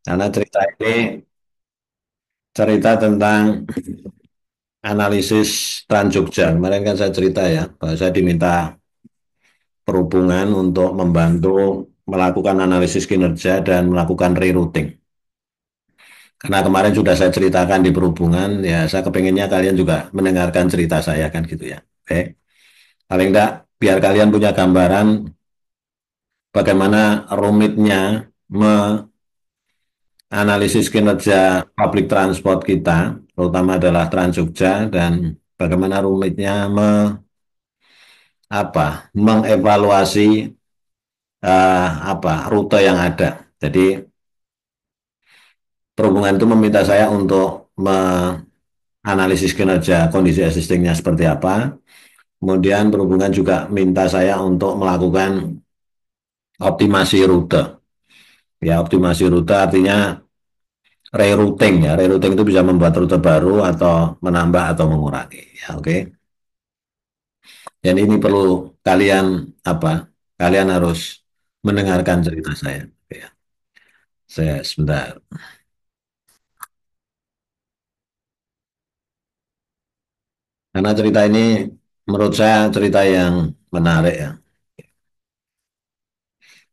Karena cerita ini cerita tentang analisis Trans Jogja. Kemarin kan saya cerita ya, bahwa saya diminta perhubungan untuk membantu melakukan analisis kinerja dan melakukan rerouting. Karena kemarin sudah saya ceritakan di perhubungan, ya saya kepinginnya kalian juga mendengarkan cerita saya kan gitu ya. Oke, paling enggak biar kalian punya gambaran bagaimana rumitnya menganalisis kinerja public transport kita, terutama adalah Trans Jogja dan bagaimana rumitnya mengevaluasi rute yang ada. Jadi perhubungan itu meminta saya untuk menganalisis kinerja kondisi existingnya seperti apa. Kemudian perhubungan juga minta saya untuk melakukan optimasi rute. Ya, optimasi rute artinya rerouting ya. Rerouting itu bisa membuat rute baru atau menambah atau mengurangi. Ya, oke. Okay. Dan ini perlu kalian apa? Kalian harus mendengarkan cerita saya. Ya, saya sebentar. Karena cerita ini menurut saya cerita yang menarik ya.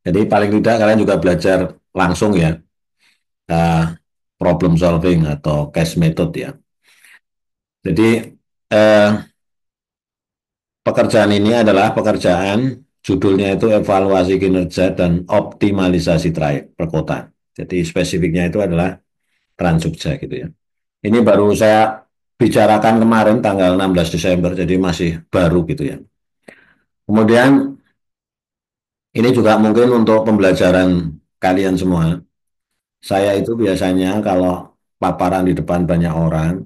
Jadi paling tidak kalian juga belajar langsung ya, uh, problem solving atau case method ya. Jadi uh, pekerjaan ini adalah pekerjaan judulnya itu evaluasi kinerja dan optimalisasi trayek perkotaan. Jadi spesifiknya itu adalah Trans Jogja gitu ya. Ini baru saya bicarakan kemarin tanggal 16 Desember, jadi masih baru gitu ya. Kemudian ini juga mungkin untuk pembelajaran kalian semua. Saya itu biasanya kalau paparan di depan banyak orang,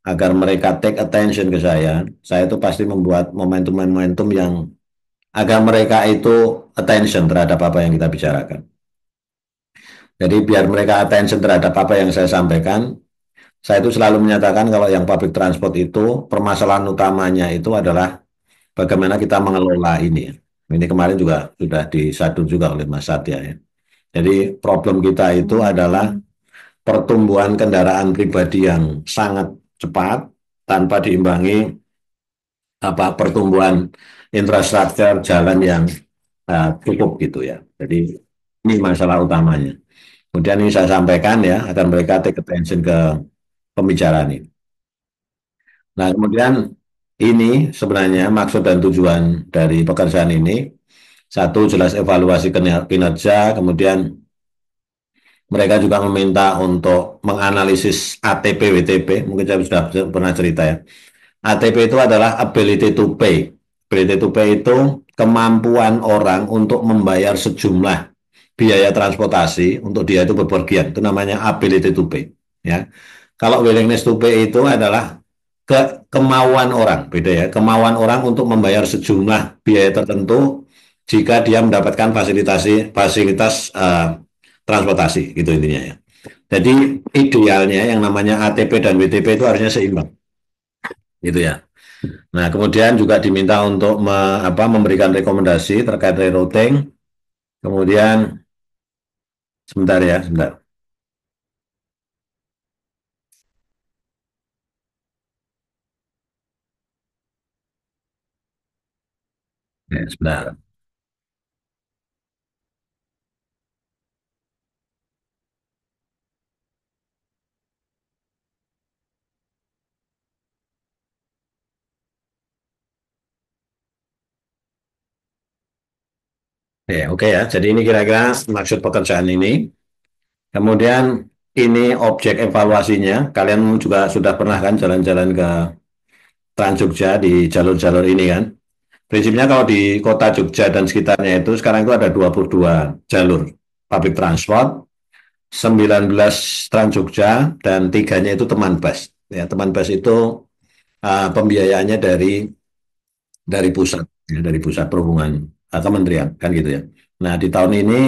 agar mereka take attention ke saya itu pasti membuat momentum-momentum yang agar mereka itu attention terhadap apa yang kita bicarakan. Jadi biar mereka attention terhadap apa yang saya sampaikan, saya itu selalu menyatakan kalau yang public transport itu permasalahan utamanya itu adalah bagaimana kita mengelola ini. Ini kemarin juga sudah disadu juga oleh Mas Satya ya. Jadi problem kita itu adalah pertumbuhan kendaraan pribadi yang sangat cepat tanpa diimbangi pertumbuhan infrastruktur jalan yang cukup gitu ya. Jadi ini masalah utamanya. Kemudian ini saya sampaikan ya agar mereka take attention ke pembicaraan ini. Nah, kemudian ini sebenarnya maksud dan tujuan dari pekerjaan ini satu jelas evaluasi kinerja, kemudian mereka juga meminta untuk menganalisis ATP WTP, mungkin saya sudah pernah cerita ya. ATP itu adalah ability to pay. Ability to pay itu kemampuan orang untuk membayar sejumlah biaya transportasi untuk dia itu bepergian. Itu namanya ability to pay. Ya. Kalau willingness to pay itu adalah kemauan orang, beda ya. Kemauan orang untuk membayar sejumlah biaya tertentu jika dia mendapatkan fasilitas transportasi, gitu intinya ya. Jadi idealnya yang namanya ATP dan WTP itu harusnya seimbang, gitu ya. Nah, kemudian juga diminta untuk memberikan rekomendasi terkait rerouting. Kemudian, sebentar ya, sebentar. Ya, sebentar. Ya, oke ya. Jadi ini kira-kira maksud pekerjaan ini. Kemudian ini objek evaluasinya. Kalian juga sudah pernah kan jalan-jalan ke Trans Jogja di jalur-jalur ini kan? Prinsipnya kalau di kota Jogja dan sekitarnya itu sekarang itu ada 22 jalur public transport, 19 Trans Jogja, dan tiganya itu teman bus. Ya, teman bus itu pembiayaannya dari pusat, ya, dari pusat perhubungan kementerian kan gitu ya. Nah di tahun ini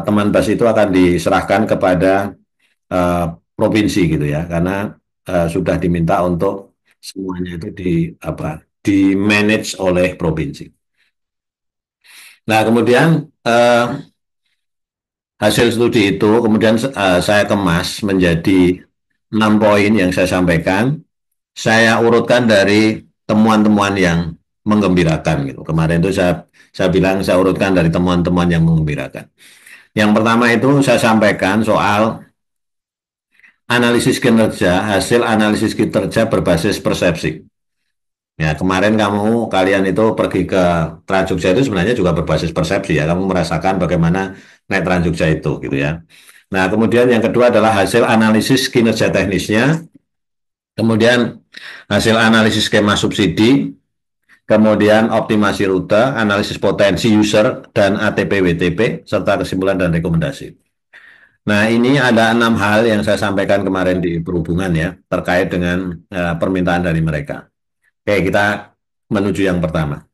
teman bus itu akan diserahkan kepada uh, provinsi gitu ya, karena sudah diminta untuk semuanya itu di manage oleh provinsi. Nah kemudian Hasil studi itu kemudian saya kemas menjadi 6 poin yang saya sampaikan. Saya urutkan dari temuan-temuan yang menggembirakan gitu. Kemarin itu saya bilang saya urutkan dari temuan-temuan yang menggembirakan. Yang pertama itu saya sampaikan soal analisis kinerja, hasil analisis kinerja berbasis persepsi. Ya, kemarin kalian itu pergi ke Trans Jogja itu sebenarnya juga berbasis persepsi ya. Kamu merasakan bagaimana naik Trans Jogja itu gitu ya. Nah, kemudian yang kedua adalah hasil analisis kinerja teknisnya, kemudian hasil analisis skema subsidi, kemudian optimasi rute, analisis potensi user dan ATP WTP, serta kesimpulan dan rekomendasi. Nah, ini ada 6 hal yang saya sampaikan kemarin di perhubungan ya, terkait dengan permintaan dari mereka. Oke, kita menuju yang pertama.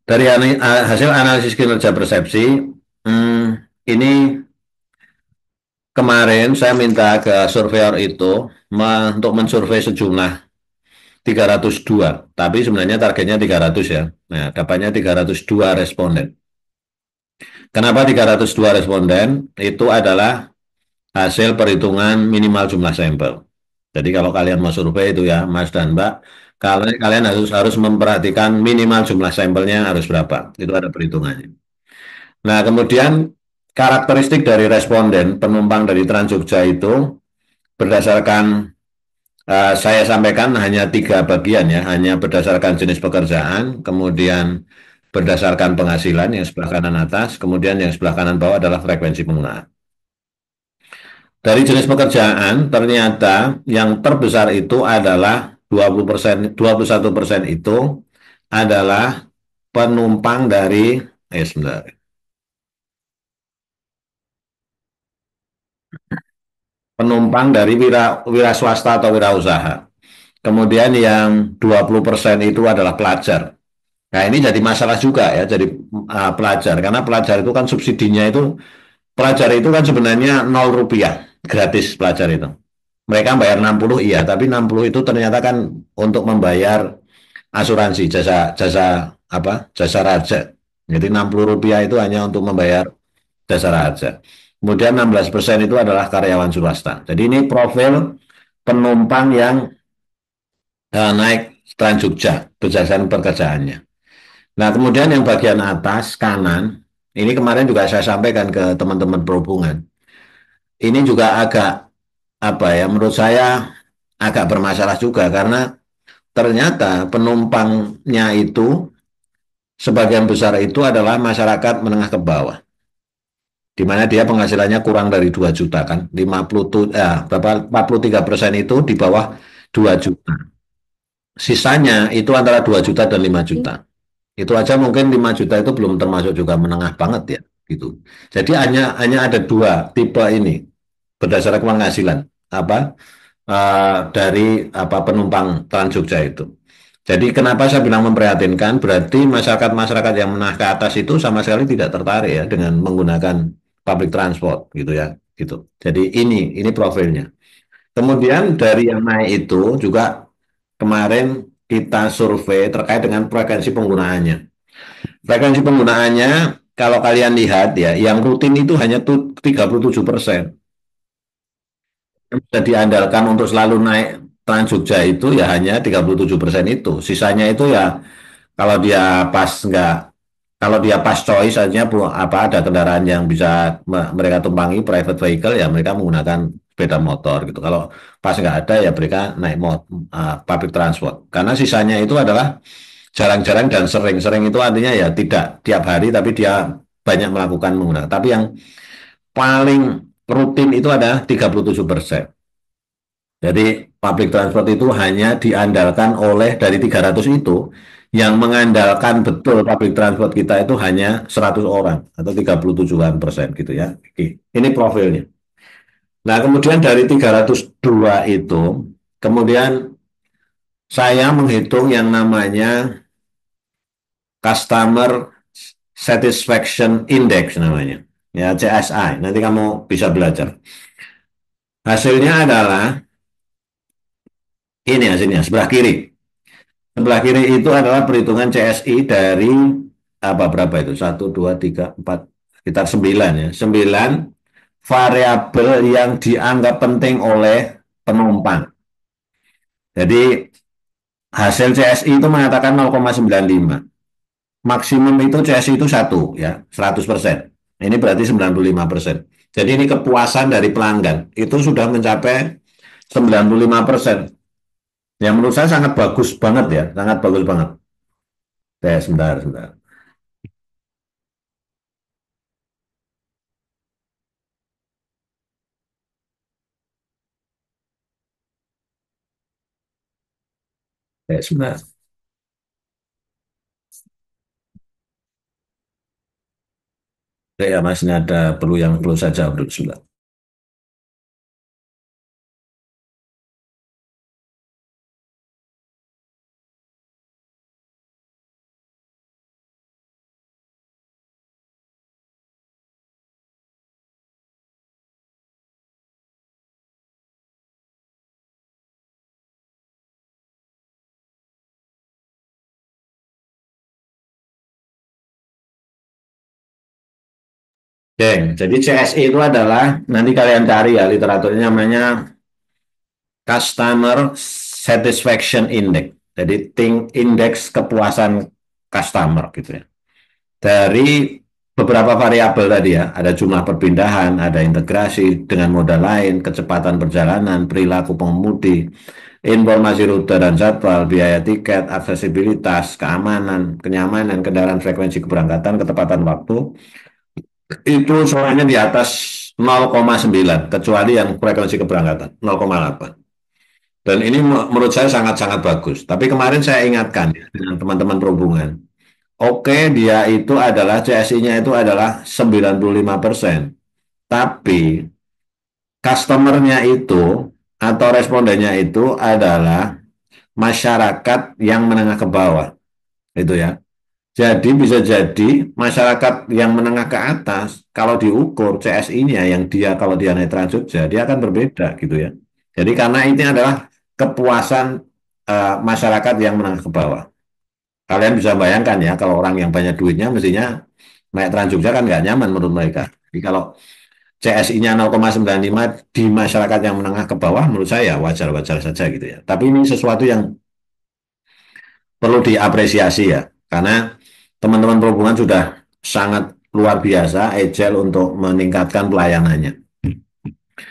Dari hasil analisis kinerja persepsi, ini kemarin saya minta ke surveyor itu untuk mensurvei sejumlah 302, tapi sebenarnya targetnya 300 ya. Nah, dapatnya 302 responden. Kenapa 302 responden? Itu adalah hasil perhitungan minimal jumlah sampel. Jadi kalau kalian mau survei itu ya, Mas dan Mbak, kalian harus memperhatikan minimal jumlah sampelnya harus berapa. Itu ada perhitungannya. Nah, kemudian karakteristik dari responden penumpang dari Trans Jogja itu berdasarkan saya sampaikan hanya 3 bagian ya, hanya berdasarkan jenis pekerjaan, kemudian berdasarkan penghasilan yang sebelah kanan atas, kemudian yang sebelah kanan bawah adalah frekuensi penggunaan. Dari jenis pekerjaan, ternyata yang terbesar itu adalah 20%, 21% itu adalah penumpang dari, sebentar, penumpang dari wira swasta atau wirausaha. Kemudian yang 20% itu adalah pelajar. Nah, ini jadi masalah juga ya, jadi pelajar. Karena pelajar itu kan subsidinya itu, pelajar itu kan sebenarnya 0 rupiah, gratis pelajar itu. Mereka bayar 60 iya, tapi 60 itu ternyata kan untuk membayar asuransi jasa jasa jasa raja. Jadi 60 rupiah itu hanya untuk membayar jasa raja. Kemudian 16% itu adalah karyawan swasta. Jadi ini profil penumpang yang naik Trans Jogja berdasarkan pekerjaannya. Nah, kemudian yang bagian atas kanan, ini kemarin juga saya sampaikan ke teman-teman perhubungan. Ini juga agak menurut saya agak bermasalah juga karena ternyata penumpangnya itu sebagian besar itu adalah masyarakat menengah ke bawah, di mana dia penghasilannya kurang dari 2 juta kan, 43% itu di bawah 2 juta. Sisanya itu antara 2 juta dan 5 juta. Itu aja mungkin 5 juta itu belum termasuk juga menengah banget ya gitu. Jadi hanya ada 2 tipe ini berdasarkan penghasilan apa dari penumpang Trans Jogja itu. Jadi kenapa saya bilang memprihatinkan? Berarti masyarakat-masyarakat yang menengah ke atas itu sama sekali tidak tertarik ya dengan menggunakan public transport gitu ya, gitu. Jadi ini profilnya. Kemudian dari yang naik itu juga kemarin kita survei terkait dengan frekuensi penggunaannya. Frekuensi penggunaannya kalau kalian lihat ya, yang rutin itu hanya 37%. Yang bisa diandalkan untuk selalu naik Trans Jogja itu ya hanya 37% itu. Sisanya itu ya kalau dia pas nggak kalau dia pas choice artinya ada kendaraan yang bisa mereka tumpangi private vehicle ya mereka menggunakan sepeda motor gitu. Kalau pas nggak ada ya mereka naik public transport. Karena sisanya itu adalah jarang-jarang dan sering-sering itu artinya ya tidak tiap hari tapi dia banyak melakukan menggunakan. Tapi yang paling rutin itu ada 37%. Jadi public transport itu hanya diandalkan oleh dari 300 itu yang mengandalkan betul public transport kita itu hanya 100 orang atau 37% gitu ya. Ini profilnya. Nah, kemudian dari 302 itu kemudian saya menghitung yang namanya Customer Satisfaction Index namanya. Ya, CSI. Nanti kamu bisa belajar. Hasilnya adalah ini hasilnya sebelah kiri. Sebelah kiri itu adalah perhitungan CSI dari berapa itu? 1, 2, 3, 4. sekitar 9 ya, 9 variabel yang dianggap penting oleh penumpang. Jadi hasil CSI itu mengatakan 0,95. Maksimum itu CSI itu 1 ya, 100%. Ini berarti 95%. Jadi ini kepuasan dari pelanggan itu sudah mencapai 95%. Yang menurut saya sangat bagus banget ya, sangat bagus banget. Sebentar, sebentar. Sebentar. Ya, Mas, ini ada perlu saya jawab dulu sebentar. Oke, jadi CSI itu adalah nanti kalian cari ya literaturnya namanya Customer Satisfaction Index. Jadi indeks kepuasan customer gitu ya. Dari beberapa variabel tadi ya, ada jumlah perpindahan, ada integrasi dengan moda lain, kecepatan perjalanan, perilaku pengemudi, informasi rute dan jadwal, biaya tiket, aksesibilitas, keamanan, kenyamanan, kendaraan, frekuensi keberangkatan, ketepatan waktu, itu semuanya di atas 0,9, kecuali yang frekuensi keberangkatan 0,8. Dan ini menurut saya sangat-sangat bagus. Tapi kemarin saya ingatkan ya, dengan teman-teman perhubungan. Oke, dia itu adalah CSI-nya itu adalah 95%. Tapi customer-nya itu atau respondennya itu adalah masyarakat yang menengah ke bawah. Itu ya. Jadi bisa jadi masyarakat yang menengah ke atas kalau diukur CSI-nya yang dia kalau dia naik Trans Jogja dia akan berbeda gitu ya. Jadi karena ini adalah kepuasan masyarakat yang menengah ke bawah. Kalian bisa bayangkan ya kalau orang yang banyak duitnya mestinya naik Trans Jogja kan nggak nyaman menurut mereka. Jadi kalau CSI-nya 0,95 di masyarakat yang menengah ke bawah menurut saya wajar-wajar saja gitu ya. Tapi ini sesuatu yang perlu diapresiasi ya, karena teman-teman perhubungan sudah sangat luar biasa agile untuk meningkatkan pelayanannya.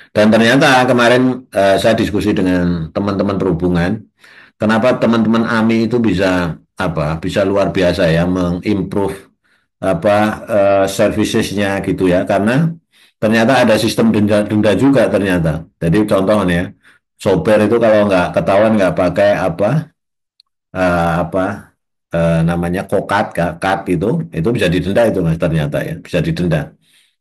Dan ternyata kemarin saya diskusi dengan teman-teman perhubungan, kenapa teman-teman AMI itu bisa bisa luar biasa ya mengimprove apa servicesnya gitu ya, karena ternyata ada sistem denda juga ternyata. Jadi contohnya sopir itu kalau nggak ketahuan nggak pakai apa namanya kokat kat itu bisa didenda itu mas ternyata ya bisa didenda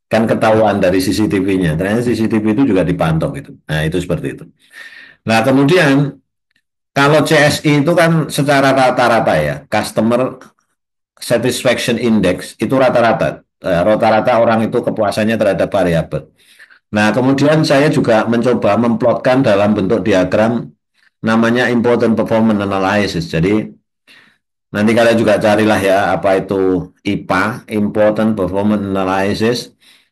kan ketahuan dari CCTV-nya ternyata CCTV itu juga dipantau gitu nah itu seperti itu. Nah kemudian kalau CSI itu kan secara rata-rata ya Customer Satisfaction Index itu rata-rata orang itu kepuasannya terhadap variabel. Nah kemudian saya juga mencoba memplotkan dalam bentuk diagram namanya Important Performance Analysis. Jadi nanti kalian juga carilah ya apa itu IPA, Important Performance Analysis.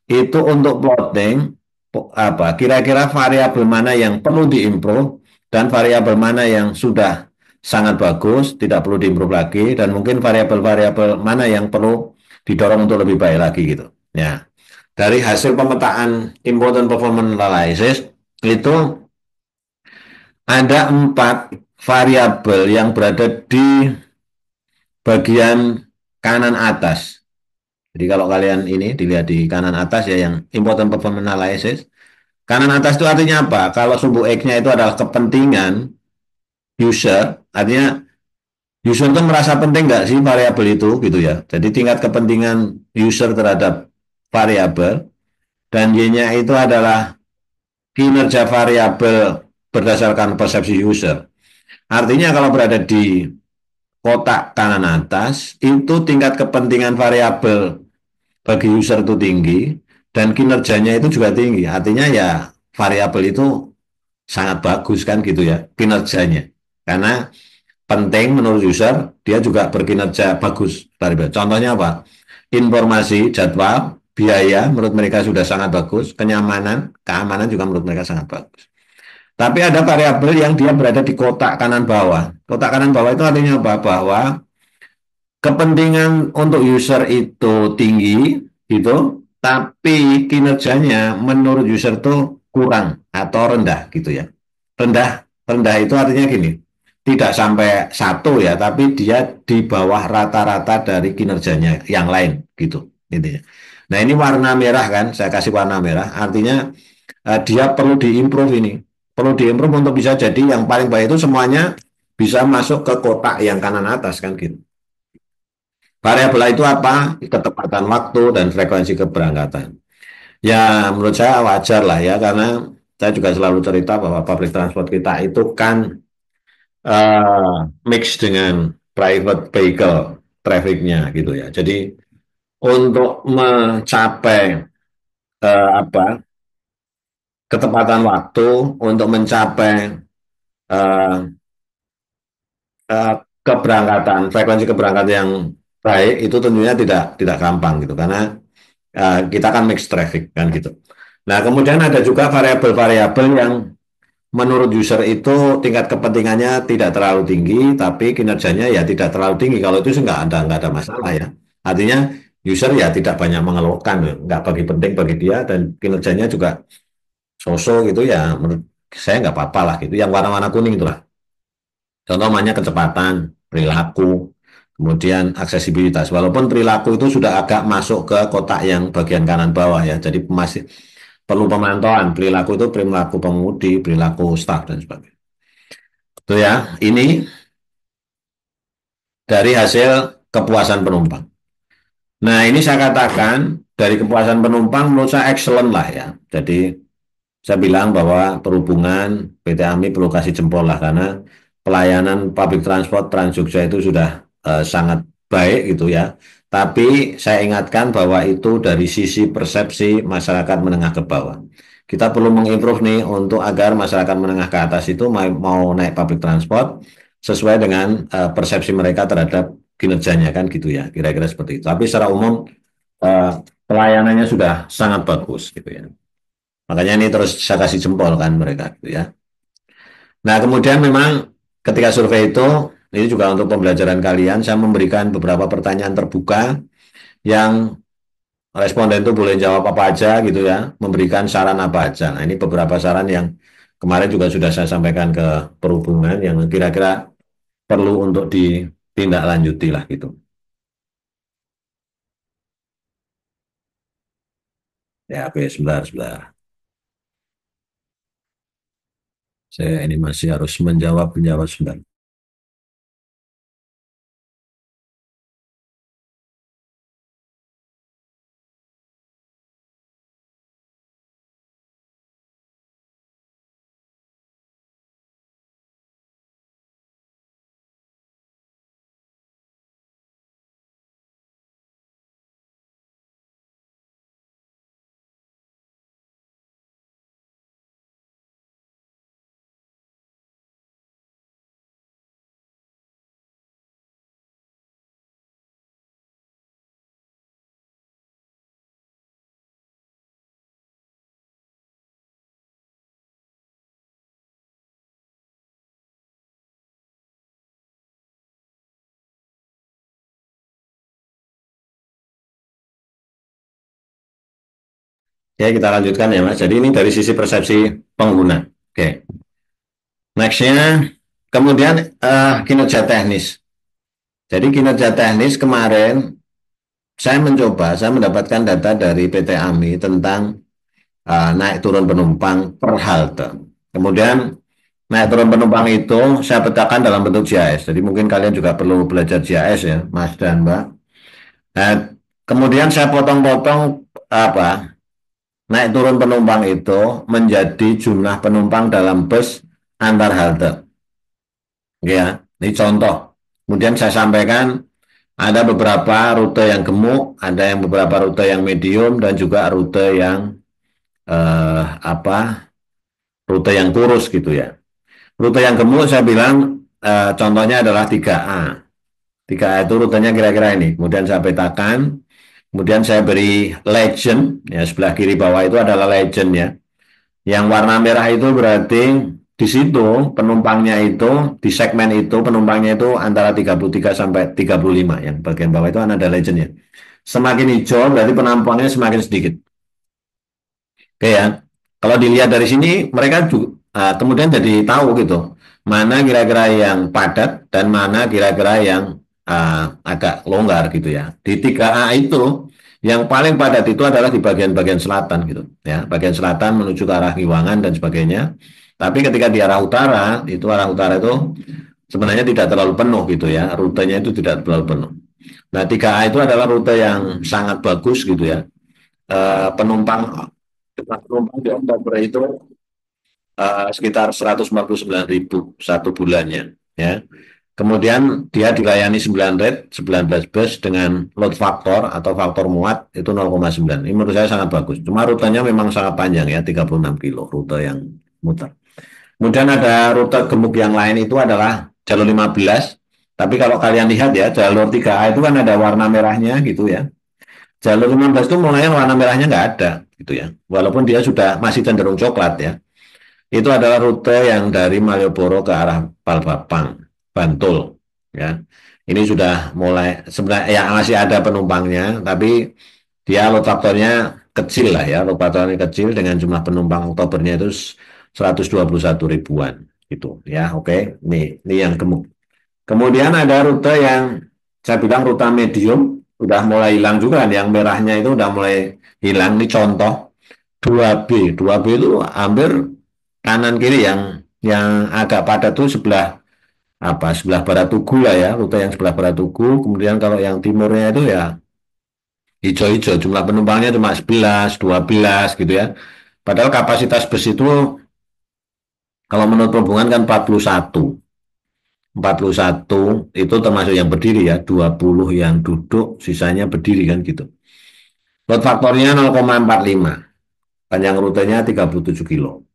Itu untuk plotting apa kira-kira variabel mana yang perlu diimprove dan variabel mana yang sudah sangat bagus, tidak perlu diimprove lagi dan mungkin variabel-variabel mana yang perlu didorong untuk lebih baik lagi gitu. Ya. Dari hasil pemetaan Important Performance Analysis itu ada 4 variabel yang berada di bagian kanan atas. Jadi kalau kalian ini dilihat di kanan atas ya yang important performance analysis. Kanan atas itu artinya apa? Kalau sumbu X-nya itu adalah kepentingan user, artinya user itu merasa penting nggak sih variabel itu gitu ya. Jadi tingkat kepentingan user terhadap variabel dan Y-nya itu adalah kinerja variabel berdasarkan persepsi user. Artinya kalau berada di kotak kanan atas itu tingkat kepentingan variabel bagi user itu tinggi dan kinerjanya itu juga tinggi. Artinya ya variabel itu sangat bagus kan gitu ya kinerjanya. Karena penting menurut user dia juga berkinerja bagus. Contohnya apa? Informasi jadwal biaya menurut mereka sudah sangat bagus, kenyamanan, keamanan juga menurut mereka sangat bagus. Tapi ada variabel yang dia berada di kotak kanan bawah. Kotak kanan bawah itu artinya apa? Bahwa kepentingan untuk user itu tinggi, gitu, tapi kinerjanya menurut user itu kurang atau rendah, gitu ya. Rendah itu artinya gini, tidak sampai satu ya, tapi dia di bawah rata-rata dari kinerjanya yang lain, gitu. Intinya. Nah ini warna merah kan, saya kasih warna merah, artinya dia perlu diimprove ini, perlu diimprove untuk bisa jadi yang paling baik itu semuanya bisa masuk ke kotak yang kanan atas kan gitu. Variabel itu apa? Ketepatan waktu dan frekuensi keberangkatan. Ya, menurut saya wajar lah ya, karena saya juga selalu cerita bahwa public transport kita itu kan mix dengan private vehicle trafficnya gitu ya. Jadi untuk mencapai apa ketepatan waktu, untuk mencapai uh, uh, keberangkatan, frekuensi keberangkatan yang baik itu tentunya tidak gampang gitu karena kita kan mix traffic kan gitu. Nah, kemudian ada juga variabel-variabel yang menurut user itu tingkat kepentingannya tidak terlalu tinggi, tapi kinerjanya ya tidak terlalu tinggi. Kalau itu sih nggak ada masalah ya. Artinya user ya tidak banyak mengeluhkan, ya. Nggak bagi penting bagi dia dan kinerjanya juga so-so gitu ya. Menurut saya nggak apa-apa lah gitu. Yang warna-warna kuning itulah. Contoh namanya kecepatan, perilaku, kemudian aksesibilitas. Walaupun perilaku itu sudah agak masuk ke kotak yang bagian kanan bawah ya. Jadi masih perlu pemantauan. Perilaku itu perilaku pengemudi, perilaku staf dan sebagainya. Itu ya. Ini dari hasil kepuasan penumpang. Nah, ini saya katakan dari kepuasan penumpang menurut saya excellent lah ya. Jadi saya bilang bahwa perhubungan PT AMI perlu kasih jempol lah karena pelayanan public transport Trans Jogja itu sudah sangat baik gitu ya. Tapi saya ingatkan bahwa itu dari sisi persepsi masyarakat menengah ke bawah. Kita perlu mengimprove nih untuk agar masyarakat menengah ke atas itu mau naik public transport sesuai dengan persepsi mereka terhadap kinerjanya kan gitu ya. Kira-kira seperti itu. Tapi secara umum uh, pelayanannya sudah sangat bagus gitu ya. Makanya ini terus saya kasih jempol kan mereka gitu ya. Nah, kemudian memang ketika survei itu ini juga untuk pembelajaran kalian saya memberikan beberapa pertanyaan terbuka yang responden itu boleh jawab apa aja gitu ya, memberikan saran apa aja. Nah, ini beberapa saran yang kemarin juga sudah saya sampaikan ke perhubungan yang kira-kira perlu untuk ditindaklanjuti lah gitu. Ya, oke, sebentar, sebentar. Saya ini masih harus menjawab sebentar. Ya, kita lanjutkan ya, Mas. Jadi ini dari sisi persepsi pengguna. Oke. Nextnya, kemudian kinerja teknis. Jadi kinerja teknis kemarin saya mendapatkan data dari PT AMI tentang naik turun penumpang per halte. Kemudian naik turun penumpang itu saya petakan dalam bentuk GIS. Jadi mungkin kalian juga perlu belajar GIS ya, Mas dan Mbak. Nah, kemudian saya potong-potong apa naik turun penumpang itu menjadi jumlah penumpang dalam bus antar halte. Ya, ini contoh. Kemudian saya sampaikan ada beberapa rute yang gemuk, ada yang beberapa rute yang medium dan juga rute yang apa? Rute yang kurus gitu ya. Rute yang gemuk saya bilang contohnya adalah 3A. 3A itu rutenya kira-kira ini. Kemudian saya petakan. Kemudian saya beri legend, ya sebelah kiri bawah itu adalah legend ya. Yang warna merah itu berarti di situ penumpangnya itu di segmen itu penumpangnya itu antara 33 sampai 35. Yang bagian bawah itu ada legendnya. Semakin hijau berarti penumpangnya semakin sedikit. Oke ya. Kalau dilihat dari sini mereka juga kemudian jadi tahu gitu mana kira-kira yang padat dan mana kira-kira yang agak longgar gitu ya. Di 3A itu yang paling padat itu adalah di bagian-bagian selatan gitu ya, bagian selatan menuju ke arah Giwangan dan sebagainya. Tapi ketika di arah utara itu sebenarnya tidak terlalu penuh gitu ya, rutenya itu tidak terlalu penuh. Nah, 3A itu adalah rute yang sangat bagus gitu ya. Penumpang penumpang di Oktober itu sekitar 149.000 satu bulannya ya. Kemudian dia dilayani 9 rate, 19 bus dengan load factor atau faktor muat itu 0,9. Ini menurut saya sangat bagus. Cuma rutenya memang sangat panjang ya, 36 kilo rute yang muter. Kemudian ada rute gemuk yang lain itu adalah jalur 15. Tapi kalau kalian lihat ya, jalur 3A itu kan ada warna merahnya gitu ya. Jalur 15 itu mulanya warna merahnya nggak ada gitu ya. Walaupun dia sudah masih cenderung coklat ya. Itu adalah rute yang dari Malioboro ke arah Palbapang, Bantul. Ya, ini sudah mulai sebenarnya ya masih ada penumpangnya, tapi dia load faktornya kecil lah ya, load faktornya kecil dengan jumlah penumpang Oktobernya itu 121 ribuan gitu ya. Oke, ini yang gemuk. Kemudian ada rute yang saya bilang rute medium, udah mulai hilang juga, yang merahnya itu udah mulai hilang. Ini contoh 2B. 2B itu hampir kanan kiri yang agak padat tuh sebelah sebelah barat Tugu lah ya, rute yang sebelah barat Tugu. Kemudian kalau yang timurnya itu ya hijau-hijau, jumlah penumpangnya cuma 11 12 gitu ya. Padahal kapasitas bus itu kalau menurut perhubungan kan 41 itu termasuk yang berdiri ya, 20 yang duduk, sisanya berdiri kan gitu. Load faktornya 0,45, panjang rutenya 37 kilo.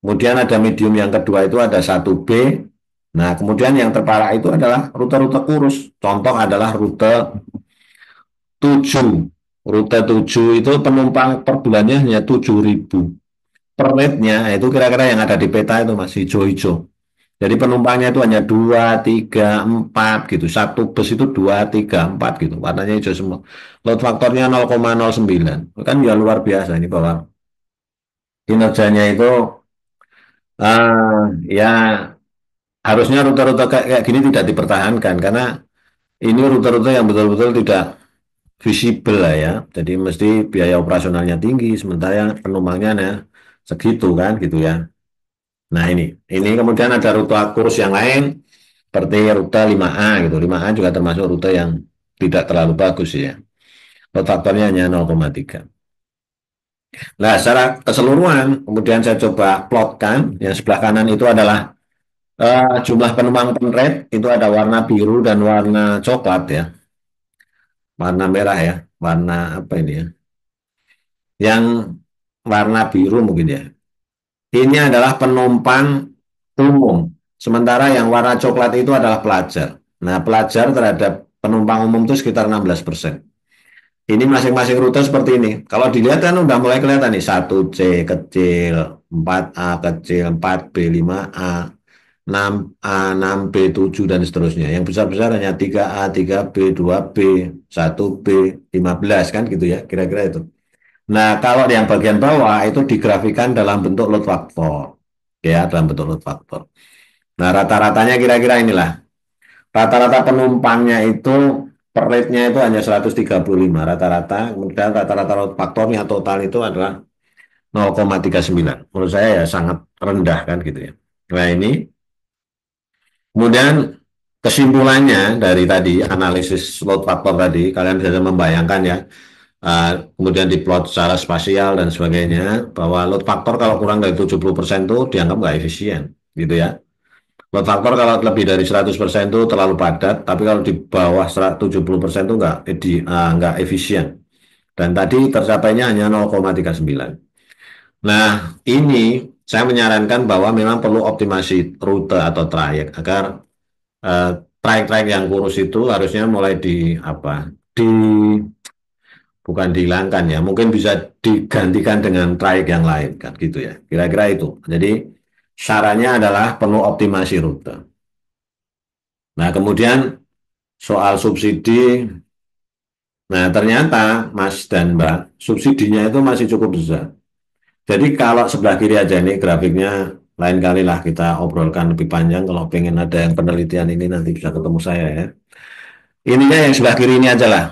Kemudian ada medium yang kedua itu ada 1B. Nah, kemudian yang terparah itu adalah rute-rute kurus. Contoh adalah rute 7. Rute 7 itu penumpang per bulannya hanya 7.000. Per rate-nya itu kira-kira yang ada di peta itu masih hijau-hijau. Jadi penumpangnya itu hanya 2, 3, 4 gitu. Satu bus itu 2, 3, 4 gitu. Warnanya hijau semua. Load faktornya 0,09. Kan ya luar biasa ini bahwa kinerjanya itu ya harusnya rute-rute kayak gini tidak dipertahankan karena ini rute-rute yang betul-betul tidak visible lah ya. Jadi mesti biaya operasionalnya tinggi sementara penumpangnya ya segitu kan gitu ya. Nah ini kemudian ada rute kurs yang lain seperti rute 5A gitu. 5A juga termasuk rute yang tidak terlalu bagus ya. Load faktornya hanya 0,3. Nah, secara keseluruhan kemudian saya coba plotkan yang sebelah kanan itu adalah jumlah penumpang pen rate itu ada warna biru dan warna coklat ya, warna merah ya, warna apa ini ya? Yang warna biru mungkin ya. Ini adalah penumpang umum. Sementara yang warna coklat itu adalah pelajar. Nah, pelajar terhadap penumpang umum itu sekitar 16%. Ini masing-masing rute seperti ini. Kalau dilihat kan udah mulai kelihatan nih, 1C kecil, 4A kecil, 4B, 5A, 6A, 6B, 7 dan seterusnya. Yang besar-besar hanya 3A, 3B, 2B, 1B, 15 kan gitu ya, kira-kira itu. Nah, kalau yang bagian bawah itu digrafikan dalam bentuk load factor. Ya, dalam bentuk load factor. Nah, rata-ratanya kira-kira inilah. Rata-rata penumpangnya itu per rate-nya itu hanya 135 rata-rata. Kemudian rata-rata load faktornya total itu adalah 0,39. Menurut saya ya sangat rendah kan gitu ya. Nah, ini kemudian kesimpulannya dari tadi analisis load factor tadi, kalian bisa membayangkan ya, kemudian diplot secara spasial dan sebagainya, bahwa load factor kalau kurang dari 70% itu dianggap nggak efisien, gitu ya. Load factor kalau lebih dari 100% itu terlalu padat, tapi kalau di bawah 70% itu nggak efisien. Dan tadi tercapainya hanya 0,39. Nah, ini saya menyarankan bahwa memang perlu optimasi rute atau trayek agar trayek-trayek yang kurus itu harusnya mulai di bukan dihilangkan ya. Mungkin bisa digantikan dengan trayek yang lain kan gitu ya. Kira-kira itu. Jadi sarannya adalah penuh optimasi rute. Nah, kemudian soal subsidi, nah ternyata Mas dan Mbak, subsidinya itu masih cukup besar. Jadi kalau sebelah kiri aja ini grafiknya, lain kali lah kita obrolkan lebih panjang kalau pengen ada yang penelitian ini nanti bisa ketemu saya ya. Ininya yang sebelah kiri ini aja lah.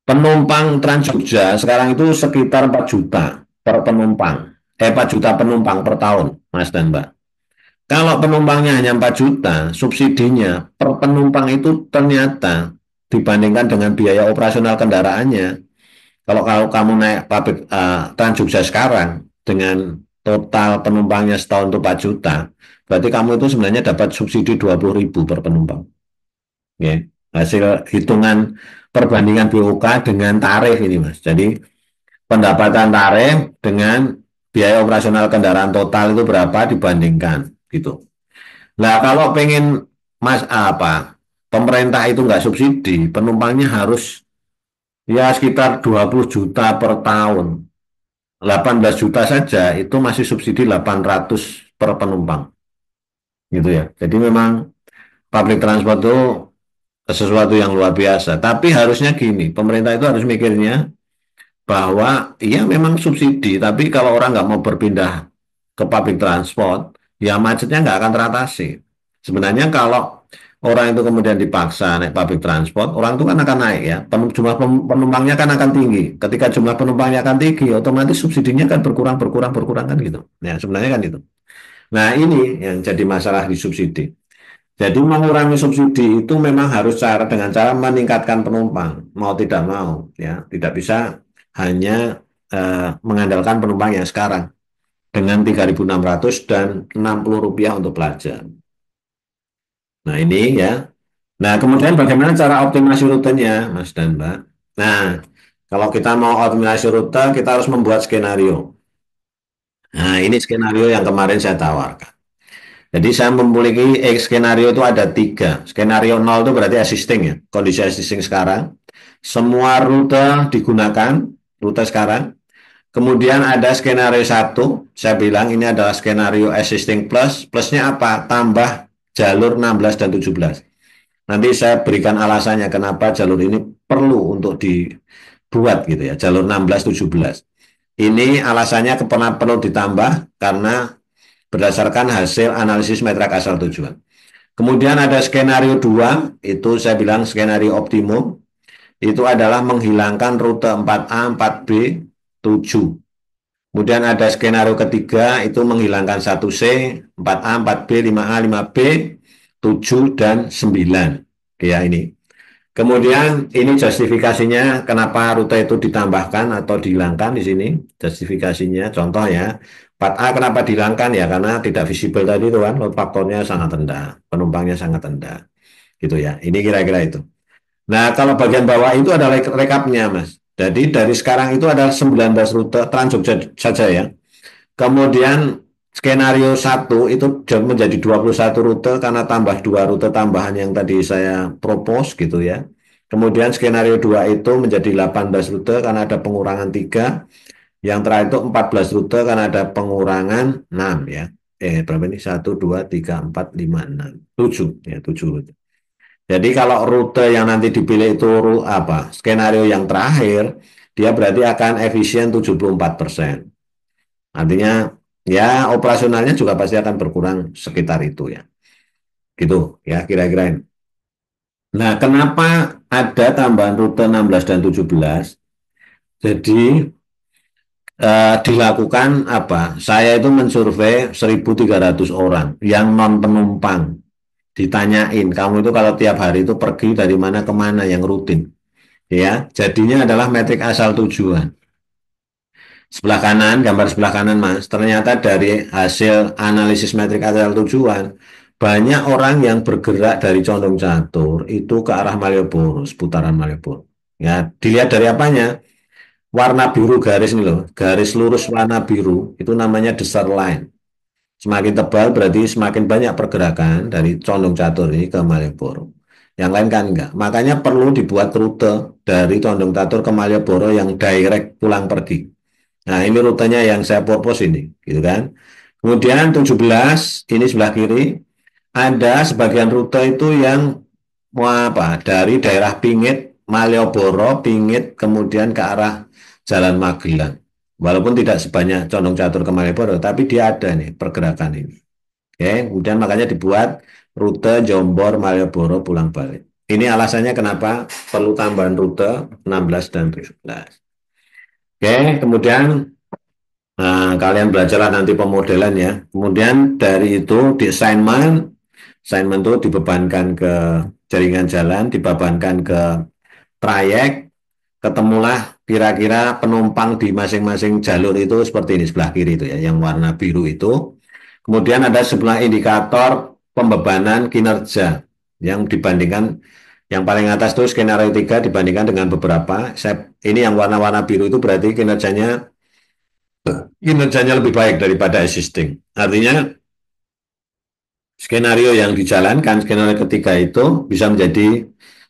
Penumpang Trans Jogja sekarang itu sekitar 4 juta per penumpang. 4 juta penumpang per tahun, Mas dan Mbak. Kalau penumpangnya hanya 4 juta, subsidinya per penumpang itu ternyata dibandingkan dengan biaya operasional kendaraannya, kalau kamu naik public Trans Jogja sekarang dengan total penumpangnya setahun itu 4 juta, berarti kamu itu sebenarnya dapat subsidi 20.000 per penumpang. Ya, hasil hitungan perbandingan BOK dengan tarif ini Mas. Jadi pendapatan tarif dengan biaya operasional kendaraan total itu berapa dibandingkan gitu. Nah kalau pengen Mas apa pemerintah itu nggak subsidi, penumpangnya harus ya sekitar 20 juta per tahun. 18 juta saja itu masih subsidi 800 per penumpang gitu ya. Jadi memang public transport itu sesuatu yang luar biasa. Tapi harusnya gini, pemerintah itu harus mikirnya bahwa iya memang subsidi, tapi kalau orang nggak mau berpindah ke public transport, ya macetnya nggak akan teratasi. Sebenarnya kalau orang itu kemudian dipaksa naik public transport, orang itu kan akan naik ya, jumlah penumpangnya kan akan tinggi. Ketika jumlah penumpangnya akan tinggi, otomatis subsidinya kan berkurang, berkurang, berkurang kan gitu. Ya sebenarnya kan itu. Nah ini yang jadi masalah di subsidi. Jadi mengurangi subsidi itu memang harus dengan cara meningkatkan penumpang, mau tidak mau, ya tidak bisa hanya mengandalkan penumpang yang sekarang dengan 3.600 dan Rp60 untuk pelajar. Nah ini ya. Nah kemudian bagaimana cara optimasi rutenya, Mas dan Mbak? Nah kalau kita mau optimasi rute, kita harus membuat skenario. Nah ini skenario yang kemarin saya tawarkan. Jadi saya memiliki skenario itu ada tiga. Skenario nol itu berarti existing ya, kondisi existing sekarang. Semua rute digunakan, rute sekarang. Kemudian ada skenario satu, saya bilang ini adalah skenario existing plus. Plusnya apa? Tambah jalur 16 dan 17. Nanti saya berikan alasannya kenapa jalur ini perlu untuk dibuat gitu ya, jalur 16, 17. Ini alasannya perlu ditambah karena berdasarkan hasil analisis metrik asal tujuan. Kemudian ada skenario 2, itu saya bilang skenario optimum, itu adalah menghilangkan rute 4A, 4B, 7. Kemudian ada skenario ketiga, itu menghilangkan 1C, 4A, 4B, 5A, 5B, 7, dan 9. Ya ini. Kemudian ini justifikasinya kenapa rute itu ditambahkan atau dihilangkan di sini. Justifikasinya contoh ya. 4A kenapa dihilangkan ya karena tidak visible tadi itu kan load faktornya sangat rendah, penumpangnya sangat rendah. Gitu ya. Ini kira-kira itu. Nah, kalau bagian bawah itu adalah rekapnya, Mas. Jadi dari sekarang itu ada 19 rute Trans Jogja saja ya. Kemudian skenario 1 itu menjadi 21 rute karena tambah 2 rute tambahan yang tadi saya propose gitu ya. Kemudian skenario 2 itu menjadi 18 rute karena ada pengurangan 3. Yang terakhir itu 14 rute karena ada pengurangan 6 ya. Berapa ini? 1, 2, 3, 4, 5, 6. 7 ya, 7 rute. Jadi kalau rute yang nanti dipilih itu apa? Skenario yang terakhir, dia berarti akan efisien 74%. Artinya ya operasionalnya juga pasti akan berkurang sekitar itu ya. Gitu ya kira-kira ini. Nah, kenapa ada tambahan rute 16 dan 17? Jadi dilakukan apa? Saya itu mensurvei 1.300 orang yang non penumpang. Ditanyain, kamu itu kalau tiap hari itu pergi dari mana ke mana yang rutin. Ya, jadinya adalah metrik asal tujuan. Sebelah kanan, gambar sebelah kanan Mas, ternyata dari hasil analisis metrik asal tujuan, banyak orang yang bergerak dari Condong Catur itu ke arah Malioboro, seputaran Malioboro. Ya, dilihat dari apanya? Warna biru garis ini loh, garis lurus warna biru, itu namanya desert line. Semakin tebal berarti semakin banyak pergerakan dari Condong Catur ini ke Malioboro. Yang lain kan enggak. Makanya perlu dibuat rute dari Condong Tatur ke Malioboro yang direct pulang pergi. Nah, ini rutenya yang saya propose ini, gitu kan. Kemudian 17, ini sebelah kiri, ada sebagian rute itu yang mau apa? Dari daerah Pingit, Malioboro, Pingit, kemudian ke arah Jalan Magelang. Walaupun tidak sebanyak Condong Catur ke Malioboro, tapi dia ada nih pergerakan ini. Oke, kemudian makanya dibuat rute Jombor Malioboro pulang balik. Ini alasannya kenapa perlu tambahan rute 16 dan 17. Oke, kemudian kalian belajarlah nanti pemodelan ya. Kemudian dari itu di assignment itu dibebankan ke jaringan jalan, dibebankan ke trayek, ketemulah kira-kira penumpang di masing-masing jalur itu seperti ini sebelah kiri itu ya, yang warna biru itu. Kemudian ada sebelah indikator pembebanan kinerja yang dibandingkan yang paling atas itu skenario 3 dibandingkan dengan beberapa. Ini yang warna-warna biru itu berarti kinerjanya lebih baik daripada existing. Artinya skenario yang dijalankan, skenario ketiga itu bisa menjadi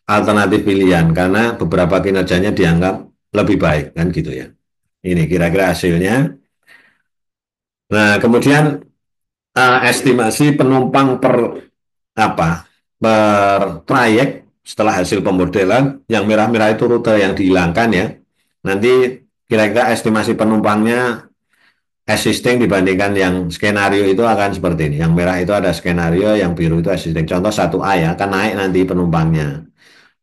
alternatif pilihan karena beberapa kinerjanya dianggap lebih baik kan gitu ya. Ini kira-kira hasilnya. Nah, kemudian estimasi penumpang per apa? Per trayek setelah hasil pemodelan, yang merah-merah itu rute yang dihilangkan ya. Nanti kira-kira estimasi penumpangnya existing dibandingkan yang skenario itu akan seperti ini. Yang merah itu ada skenario, yang biru itu existing. Contoh 1A ya, akan naik nanti penumpangnya.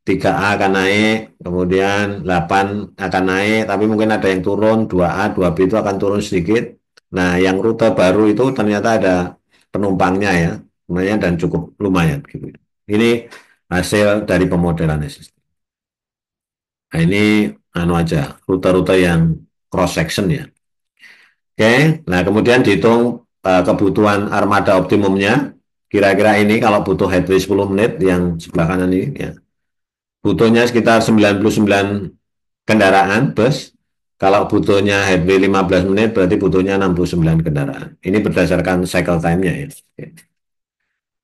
3A akan naik, kemudian 8 akan naik, tapi mungkin ada yang turun, 2A, 2B itu akan turun sedikit. Nah, yang rute baru itu ternyata ada penumpangnya ya, sebenarnya dan cukup lumayan gitu. Ini hasil dari pemodelan sistem. Nah, ini anu aja, rute-rute yang cross section ya. Oke, nah kemudian dihitung kebutuhan armada optimumnya. Kira-kira ini kalau butuh headway 10 menit yang sebelah kanan ini ya. Butuhnya sekitar 99 kendaraan bus. Kalau butuhnya headway 15 menit berarti butuhnya 69 kendaraan. Ini berdasarkan cycle time-nya ya. Oke.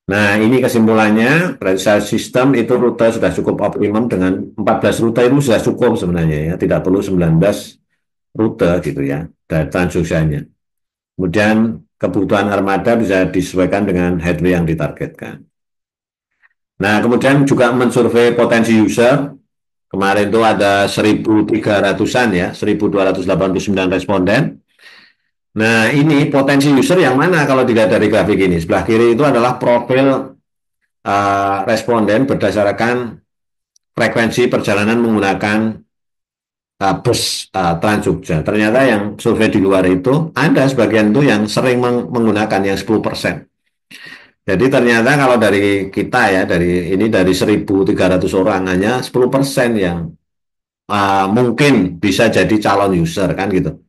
Nah, ini kesimpulannya, berarti sistem itu rute sudah cukup optimum dengan 14 rute itu sudah cukup sebenarnya ya, tidak perlu 19 rute gitu ya, dari transusianya. Kemudian kebutuhan armada bisa disesuaikan dengan headway yang ditargetkan. Nah, kemudian juga mensurvei potensi user. Kemarin itu ada 1.300-an ya, 1.289 responden. Nah, ini potensi user yang mana kalau dilihat dari grafik ini? Sebelah kiri itu adalah profil responden berdasarkan frekuensi perjalanan menggunakan bus Trans Jogja. Ternyata yang survei di luar itu ada sebagian itu yang sering menggunakan yang 10%. Jadi ternyata kalau dari kita ya, dari 1.300 orang hanya 10% yang mungkin bisa jadi calon user kan gitu.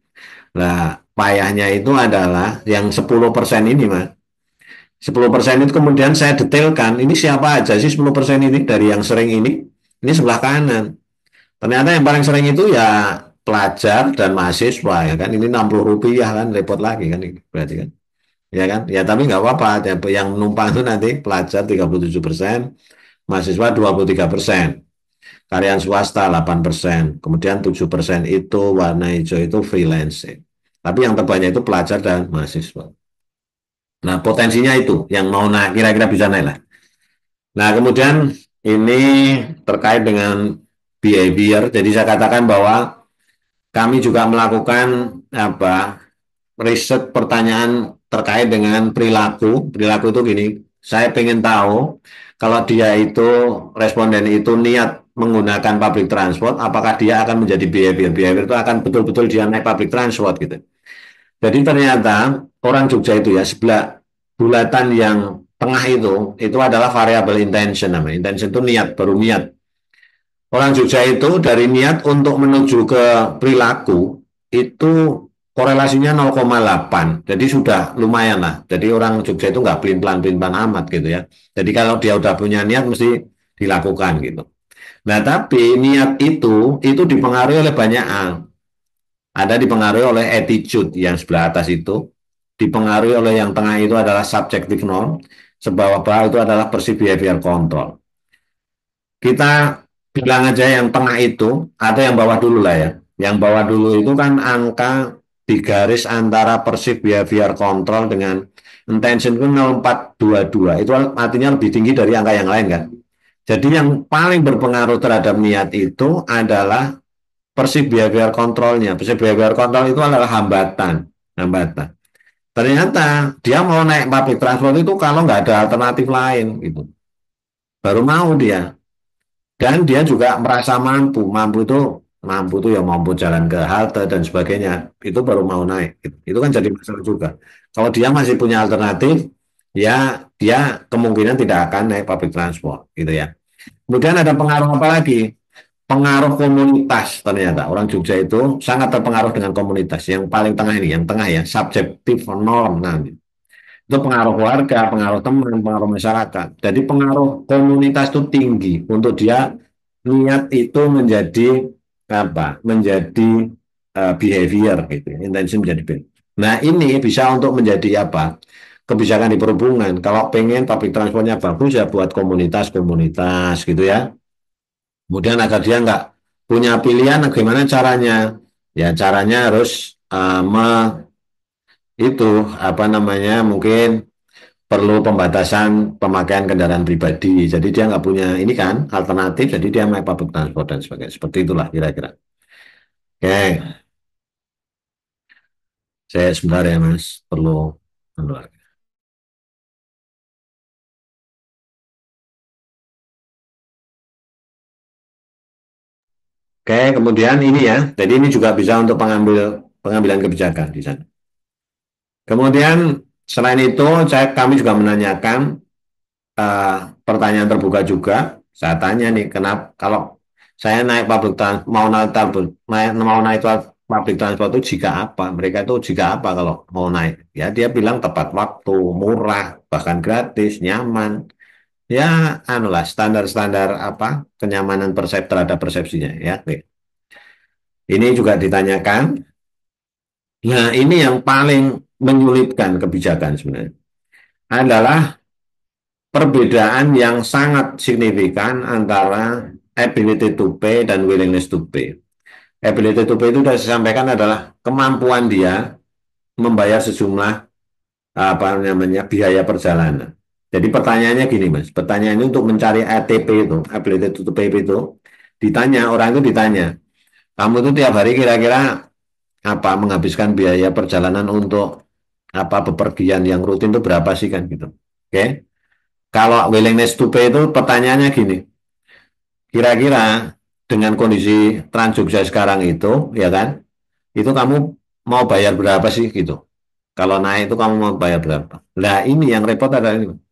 Nah, payahnya itu adalah yang 10% ini, Mas. 10% itu kemudian saya detailkan, ini siapa aja sih 10% ini dari yang sering ini sebelah kanan. Ternyata yang paling sering itu ya pelajar dan mahasiswa ya kan, ini 60 rupiah kan, repot lagi kan ini berarti kan. Ya kan, ya tapi nggak apa-apa, yang numpang itu nanti pelajar 37%, mahasiswa 23%, karyawan swasta 8%, kemudian 7% itu warna hijau itu freelancing. Tapi yang terbanyak itu pelajar dan mahasiswa. Nah, potensinya itu yang mau naik, kira-kira bisa naik lah. Nah, kemudian ini terkait dengan behavior. Jadi saya katakan bahwa kami juga melakukan riset pertanyaan terkait dengan perilaku. Perilaku itu gini, saya ingin tahu kalau dia itu responden itu niat menggunakan public transport, apakah dia akan menjadi behavior. Behavior itu akan betul-betul dia naik public transport gitu. Jadi ternyata orang Jogja itu ya sebelah bulatan yang tengah itu adalah variable intention namanya. Intention itu niat, baru niat. Orang Jogja itu dari niat untuk menuju ke perilaku itu korelasinya 0,8. Jadi sudah lumayan lah. Jadi orang Jogja itu nggak pelin-pelan amat gitu ya. Jadi kalau dia udah punya niat mesti dilakukan gitu. Nah tapi niat itu dipengaruhi oleh banyak hal. Ada dipengaruhi oleh attitude yang sebelah atas itu, dipengaruhi oleh yang tengah itu adalah subjective norm, sebelah bawah itu adalah perceived behavior control. Kita bilang aja yang tengah itu, atau yang bawah dulu lah ya. Yang bawah dulu itu kan angka di garis antara perceived behavior control dengan intention itu 0,422. Itu artinya lebih tinggi dari angka yang lain kan. Jadi yang paling berpengaruh terhadap niat itu adalah perceived behavior controlnya. Perceived behavior control itu adalah hambatan. Hambatan. Ternyata dia mau naik public transport itu kalau nggak ada alternatif lain gitu. Baru mau dia. Dan dia juga merasa mampu. Mampu itu ya mampu jalan ke halte dan sebagainya. Itu baru mau naik. Itu kan jadi masalah juga. Kalau dia masih punya alternatif, ya dia kemungkinan tidak akan naik public transport gitu ya. Kemudian ada pengaruh apa lagi? Pengaruh komunitas ternyata. Orang Jogja itu sangat terpengaruh dengan komunitas. Yang paling tengah ini, yang tengah ya, subjective norm nanti. Itu pengaruh keluarga, pengaruh teman, pengaruh masyarakat. Jadi pengaruh komunitas itu tinggi untuk dia niat itu menjadi apa? Menjadi behavior gitu, intensi menjadi behavior. Nah ini bisa untuk menjadi apa? Kebijakan di perhubungan. Kalau pengen public transportnya bagus ya buat komunitas-komunitas gitu ya. Kemudian agar dia nggak punya pilihan, bagaimana caranya? Ya caranya harus itu apa namanya mungkin perlu pembatasan pemakaian kendaraan pribadi. Jadi dia nggak punya ini kan alternatif, jadi dia naik public transport dan sebagainya. Seperti itulah kira-kira. Oke, saya sebentar ya Mas, perlu. Oke, kemudian ini ya. Jadi ini juga bisa untuk pengambilan kebijakan di sana. Kemudian selain itu, kami juga menanyakan pertanyaan terbuka juga. Saya tanya nih, kenapa kalau saya naik public transport mau naik public transport itu jika apa? Mereka itu jika apa kalau mau naik? Ya dia bilang tepat waktu, murah, bahkan gratis, nyaman. Ya, anulah standar-standar apa kenyamanan terhadap persepsinya ya. Oke. Ini juga ditanyakan. Nah, ini yang paling menyulitkan kebijakan sebenarnya adalah perbedaan yang sangat signifikan antara ability to pay dan willingness to pay. Ability to pay itu sudah saya sampaikan adalah kemampuan dia membayar sejumlah apa namanya biaya perjalanan. Jadi pertanyaannya gini Mas, pertanyaannya untuk mencari ATP itu, ability to pay itu, ditanya orang itu ditanya, kamu itu tiap hari kira-kira apa menghabiskan biaya perjalanan untuk apa bepergian yang rutin itu berapa sih kan gitu. Oke. Kalau willingness to pay itu pertanyaannya gini, kira-kira dengan kondisi Trans Jogja sekarang itu, ya kan, itu kamu mau bayar berapa sih gitu? Kalau naik itu kamu mau bayar berapa? Nah ini yang repot adalah ini.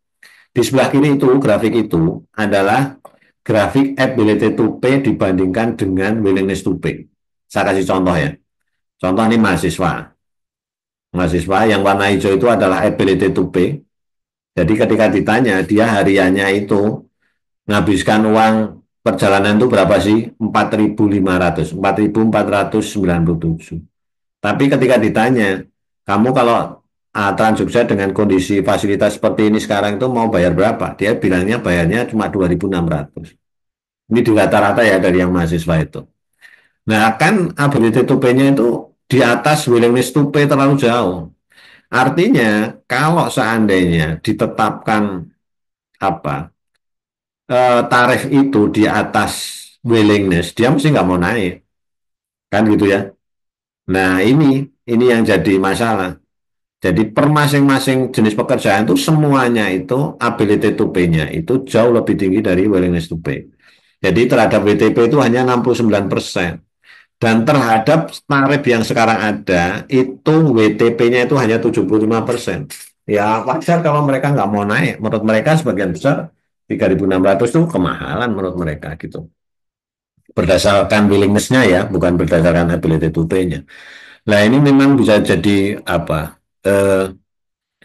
Di sebelah kiri itu, grafik itu adalah grafik ability to pay dibandingkan dengan willingness to pay. Saya kasih contoh ya. Contoh ini mahasiswa. Mahasiswa yang warna hijau itu adalah ability to pay. Jadi ketika ditanya, dia hariannya itu menghabiskan uang perjalanan itu berapa sih? 4.497. Tapi ketika ditanya, kamu kalau Trans Jogja dengan kondisi fasilitas seperti ini sekarang itu mau bayar berapa? Dia bilangnya bayarnya cuma 2.600. Ini di rata-rata ya dari yang mahasiswa itu. Nah kan ability to pay-nya itu di atas willingness to pay terlalu jauh. Artinya kalau seandainya ditetapkan apa tarif itu di atas willingness, dia mesti nggak mau naik, kan gitu ya. Nah ini yang jadi masalah. Jadi per masing-masing jenis pekerjaan itu semuanya itu ability to pay-nya itu jauh lebih tinggi dari willingness to pay. Jadi terhadap WTP itu hanya 69%. Dan terhadap tarif yang sekarang ada itu WTP-nya itu hanya 75%. Ya wajar kalau mereka nggak mau naik. Menurut mereka sebagian besar 3.600 itu kemahalan menurut mereka gitu. Berdasarkan willingness-nya ya, bukan berdasarkan ability to pay-nya. Nah ini memang bisa jadi apa?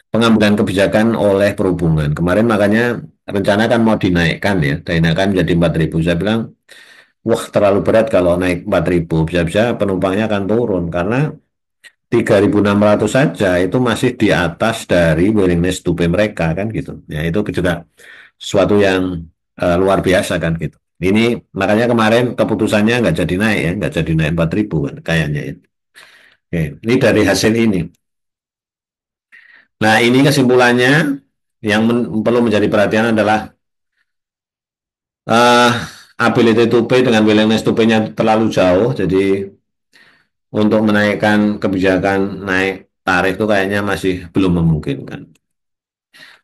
Pengambilan kebijakan oleh perhubungan. Kemarin makanya rencana kan mau dinaikkan ya, dinaikkan menjadi 4.000. Saya bilang, wah terlalu berat kalau naik 4.000. Bisa-bisa penumpangnya akan turun karena 3.600 saja itu masih di atas dari willingness to pay mereka kan gitu. Ya itu juga sesuatu yang luar biasa kan gitu. Ini makanya kemarin keputusannya nggak jadi naik ya, nggak jadi naik 4.000 kan kayaknya ya. Oke, ini dari hasil ini. Nah, ini kesimpulannya yang perlu menjadi perhatian adalah uh, ability to pay dengan willingness to pay-nya terlalu jauh. Jadi untuk menaikkan kebijakan naik tarif itu kayaknya masih belum memungkinkan.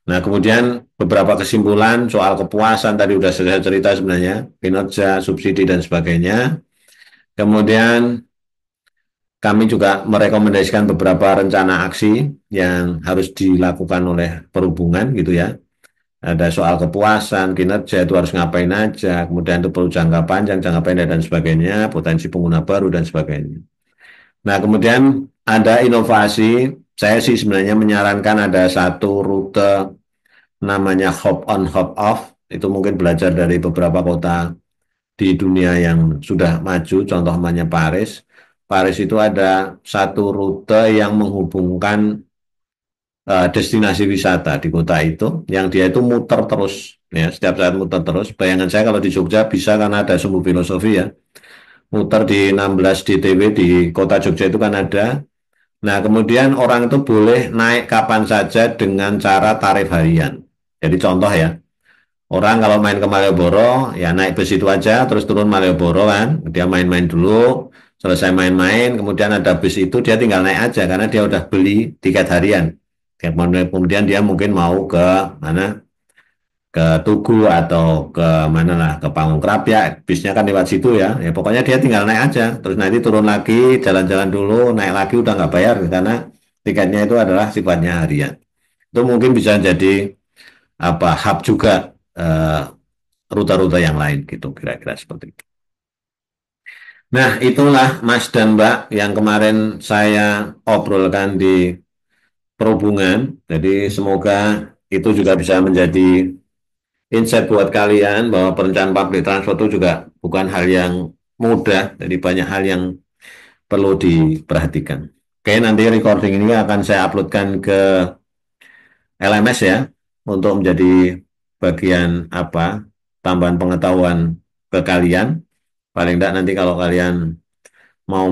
Nah, kemudian beberapa kesimpulan soal kepuasan tadi udah saya cerita sebenarnya, kinerja, subsidi dan sebagainya. Kemudian kami juga merekomendasikan beberapa rencana aksi yang harus dilakukan oleh perhubungan gitu ya. Ada soal kepuasan, kinerja itu harus ngapain aja, kemudian itu perlu jangka panjang, jangka pendek dan sebagainya, potensi pengguna baru dan sebagainya. Nah, kemudian ada inovasi, saya sih sebenarnya menyarankan ada satu rute namanya hop on hop off, itu mungkin belajar dari beberapa kota di dunia yang sudah maju, contohnya Paris. Paris itu ada satu rute yang menghubungkan destinasi wisata di kota itu, yang dia itu muter terus, ya setiap saat muter terus. Bayangan saya kalau di Jogja bisa karena ada sumbu filosofi ya, muter di 16 DTW di kota Jogja itu kan ada. Nah, kemudian orang itu boleh naik kapan saja dengan cara tarif harian. Jadi contoh ya, orang kalau main ke Malioboro, ya naik bus itu aja, terus turun Malioboro kan, dia main-main dulu, selesai main-main, kemudian ada bus itu, dia tinggal naik aja, karena dia udah beli tiket harian. Kemudian dia mungkin mau ke mana, ke Tugu atau ke mana lah, ke Panggung ya, bisnya kan lewat situ ya, ya pokoknya dia tinggal naik aja, terus nanti turun lagi, jalan-jalan dulu, naik lagi udah nggak bayar, karena tiketnya itu adalah sifatnya harian. Itu mungkin bisa jadi apa hub juga rute-rute yang lain gitu kira-kira seperti itu. Nah, itulah Mas dan Mbak yang kemarin saya obrolkan di perhubungan. Jadi semoga itu juga bisa menjadi insight buat kalian bahwa perencanaan public transport itu juga bukan hal yang mudah. Jadi banyak hal yang perlu diperhatikan. Oke, nanti recording ini akan saya uploadkan ke LMS ya untuk menjadi bagian apa tambahan pengetahuan ke kalian. Paling tidak nanti kalau kalian mau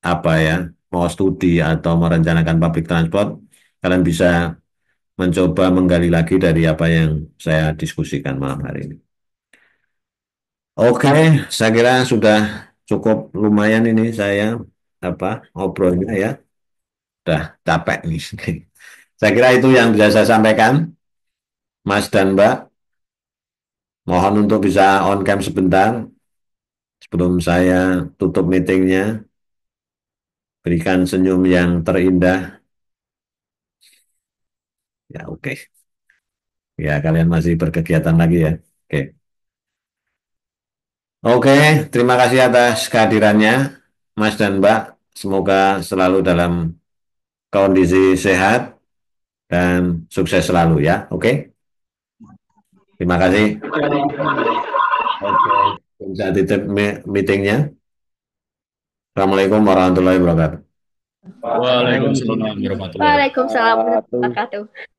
apa ya, mau studi atau merencanakan public transport, kalian bisa mencoba menggali lagi dari apa yang saya diskusikan malam hari ini. Oke, saya kira sudah cukup lumayan ini saya apa ngobrolnya ya. Udah capek nih. Saya kira itu yang bisa saya sampaikan, Mas dan Mbak. Mohon untuk bisa on cam sebentar sebelum saya tutup meetingnya. Berikan senyum yang terindah. Ya, oke. Ya, kalian masih berkegiatan lagi ya. Oke. Oke, terima kasih atas kehadirannya, Mas dan Mbak. Semoga selalu dalam kondisi sehat dan sukses selalu ya. Oke, terima kasih. Oke, bisa titip meetingnya. Assalamualaikum warahmatullahi wabarakatuh. Waalaikumsalam warahmatullahi Waalaikumsalam warahmatullahi wabarakatuh. wabarakatuh.